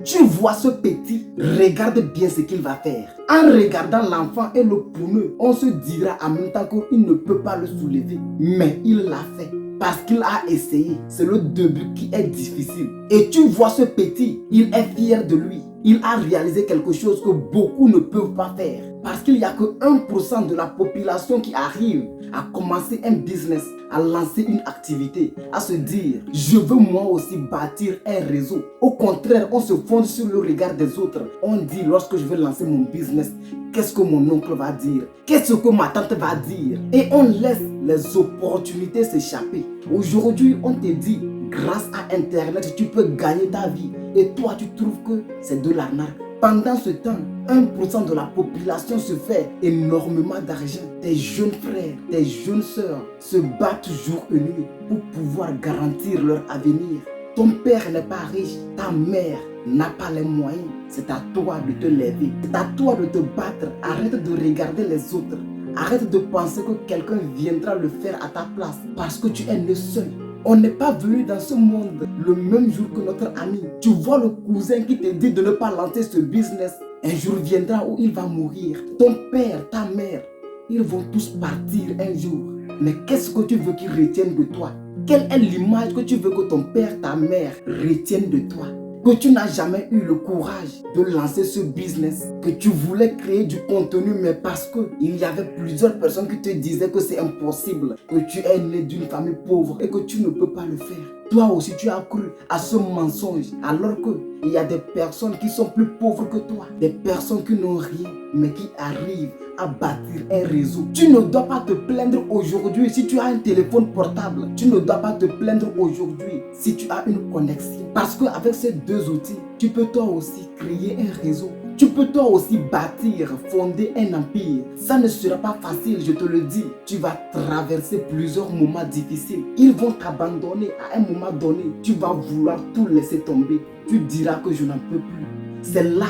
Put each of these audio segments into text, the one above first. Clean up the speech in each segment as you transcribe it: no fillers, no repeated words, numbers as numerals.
Tu vois ce petit, regarde bien ce qu'il va faire. En regardant l'enfant et le pneeu, on se dira en même temps qu'il ne peut pas le soulever. Mais il l'a fait. Parce qu'il a essayé. C'est le début qui est difficile. Et tu vois ce petit, il est fier de lui. Il a réalisé quelque chose que beaucoup ne peuvent pas faire. Parce qu'il n'y a que 1% de la population qui arrive à commencer un business, à lancer une activité, à se dire « Je veux moi aussi bâtir un réseau ». Au contraire, on se fonde sur le regard des autres. On dit lorsque je veux lancer mon business, qu'est-ce que mon oncle va dire? Qu'est-ce que ma tante va dire? Et on laisse les opportunités s'échapper. Aujourd'hui, on te dit grâce à Internet, tu peux gagner ta vie. Et toi, tu trouves que c'est de l'arnaque. Pendant ce temps, 1% de la population se fait énormément d'argent. Tes jeunes frères, tes jeunes sœurs se battent jour et nuit pour pouvoir garantir leur avenir. Ton père n'est pas riche, ta mère n'a pas les moyens. C'est à toi de te lever, c'est à toi de te battre. Arrête de regarder les autres. Arrête de penser que quelqu'un viendra le faire à ta place parce que tu es le seul. On n'est pas venu dans ce monde le même jour que notre ami. Tu vois le cousin qui te dit de ne pas lancer ce business. Un jour viendra où il va mourir. Ton père, ta mère, ils vont tous partir un jour. Mais qu'est-ce que tu veux qu'ils retiennent de toi? Quelle est l'image que tu veux que ton père, ta mère retiennent de toi? Que tu n'as jamais eu le courage de lancer ce business, que tu voulais créer du contenu, mais parce qu'il y avait plusieurs personnes qui te disaient que c'est impossible, que tu es né d'une famille pauvre et que tu ne peux pas le faire. Toi aussi, tu as cru à ce mensonge, alors qu'il y a des personnes qui sont plus pauvres que toi, des personnes qui n'ont rien, mais qui arrivent à bâtir un réseau. Tu ne dois pas te plaindre aujourd'hui si tu as un téléphone portable. Tu ne dois pas te plaindre aujourd'hui si tu as une connexion. Parce qu'avec ces deux outils, tu peux toi aussi créer un réseau. Tu peux toi aussi bâtir, fonder un empire. Ça ne sera pas facile, je te le dis. Tu vas traverser plusieurs moments difficiles. Ils vont t'abandonner à un moment donné. Tu vas vouloir tout laisser tomber. Tu diras que je n'en peux plus. C'est là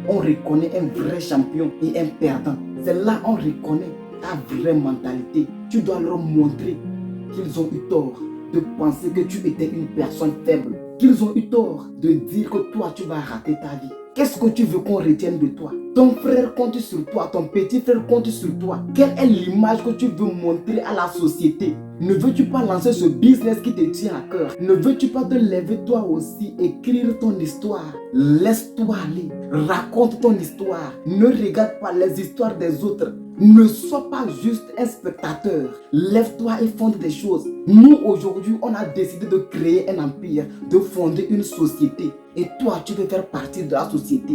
on reconnaît un vrai champion et un perdant. C'est là on reconnaît ta vraie mentalité. Tu dois leur montrer qu'ils ont eu tort de penser que tu étais une personne faible. Qu'ils ont eu tort de dire que toi tu vas rater ta vie. Qu'est-ce que tu veux qu'on retienne de toi? Ton frère compte sur toi, ton petit frère compte sur toi. Quelle est l'image que tu veux montrer à la société? Ne veux-tu pas lancer ce business qui te tient à cœur? Ne veux-tu pas te lever toi aussi, écrire ton histoire? Laisse-toi aller, raconte ton histoire. Ne regarde pas les histoires des autres. Ne sois pas juste un spectateur. Lève-toi et fonde des choses. Nous, aujourd'hui, on a décidé de créer un empire, de fonder une société. Et toi, tu veux faire partie de la société.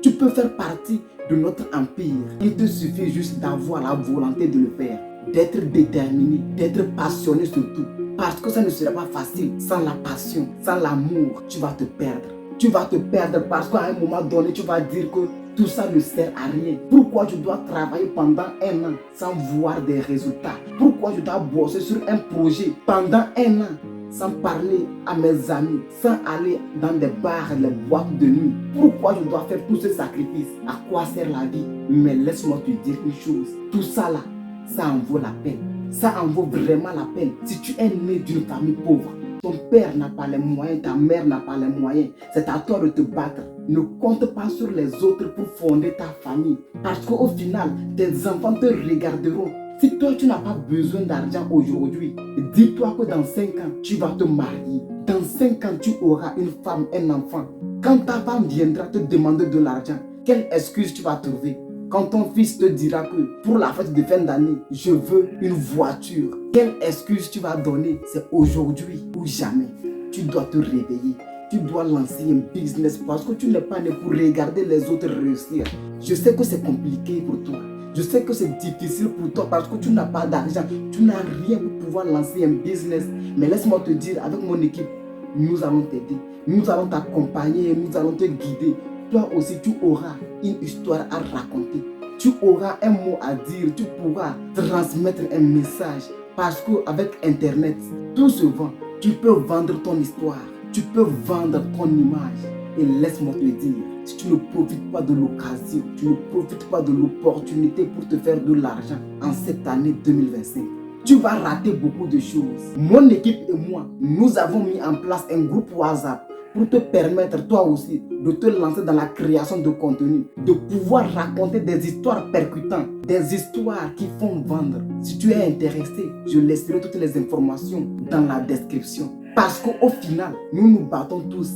Tu peux faire partie de notre empire. Il te suffit juste d'avoir la volonté de le faire, d'être déterminé, d'être passionné surtout. Parce que ça ne sera pas facile. Sans la passion, sans l'amour, tu vas te perdre. Tu vas te perdre parce qu'à un moment donné, tu vas dire que tout ça ne sert à rien. Pourquoi je dois travailler pendant un an sans voir des résultats? Pourquoi je dois bosser sur un projet pendant un an sans parler à mes amis, sans aller dans des bars, les boîtes de nuit? Pourquoi je dois faire tous ces sacrifices? À quoi sert la vie? Mais laisse-moi te dire une chose. Tout ça là, ça en vaut la peine. Ça en vaut vraiment la peine. Si tu es né d'une famille pauvre, ton père n'a pas les moyens, ta mère n'a pas les moyens, c'est à toi de te battre. Ne compte pas sur les autres pour fonder ta famille. Parce qu'au final, tes enfants te regarderont. Si toi, tu n'as pas besoin d'argent aujourd'hui, dis-toi que dans 5 ans, tu vas te marier. Dans 5 ans, tu auras une femme, un enfant. Quand ta femme viendra te demander de l'argent, quelle excuse tu vas trouver? Quand ton fils te dira que pour la fête de fin d'année, je veux une voiture, quelle excuse tu vas donner? C'est aujourd'hui ou jamais. Tu dois te réveiller. Tu dois lancer un business parce que tu n'es pas né pour regarder les autres réussir. Je sais que c'est compliqué pour toi. Je sais que c'est difficile pour toi parce que tu n'as pas d'argent. Tu n'as rien pour pouvoir lancer un business. Mais laisse-moi te dire, avec mon équipe, nous allons t'aider. Nous allons t'accompagner, nous allons te guider. Toi aussi, tu auras une histoire à raconter. Tu auras un mot à dire. Tu pourras transmettre un message. Parce qu'avec Internet, tout se vend. Tu peux vendre ton histoire. Tu peux vendre ton image. Et laisse-moi te dire, si tu ne profites pas de l'occasion, tu ne profites pas de l'opportunité pour te faire de l'argent en cette année 2025, tu vas rater beaucoup de choses. Mon équipe et moi, nous avons mis en place un groupe WhatsApp pour te permettre toi aussi de te lancer dans la création de contenu, de pouvoir raconter des histoires percutantes, des histoires qui font vendre. Si tu es intéressé, je laisserai toutes les informations dans la description. Parce qu'au final, nous nous battons tous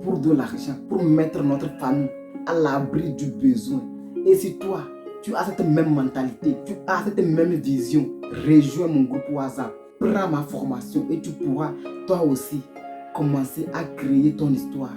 pour de l'argent, pour mettre notre famille à l'abri du besoin. Et si toi, tu as cette même mentalité, tu as cette même vision, rejoins mon groupe WhatsApp, prends ma formation et tu pourras toi aussi commencer à créer ton histoire.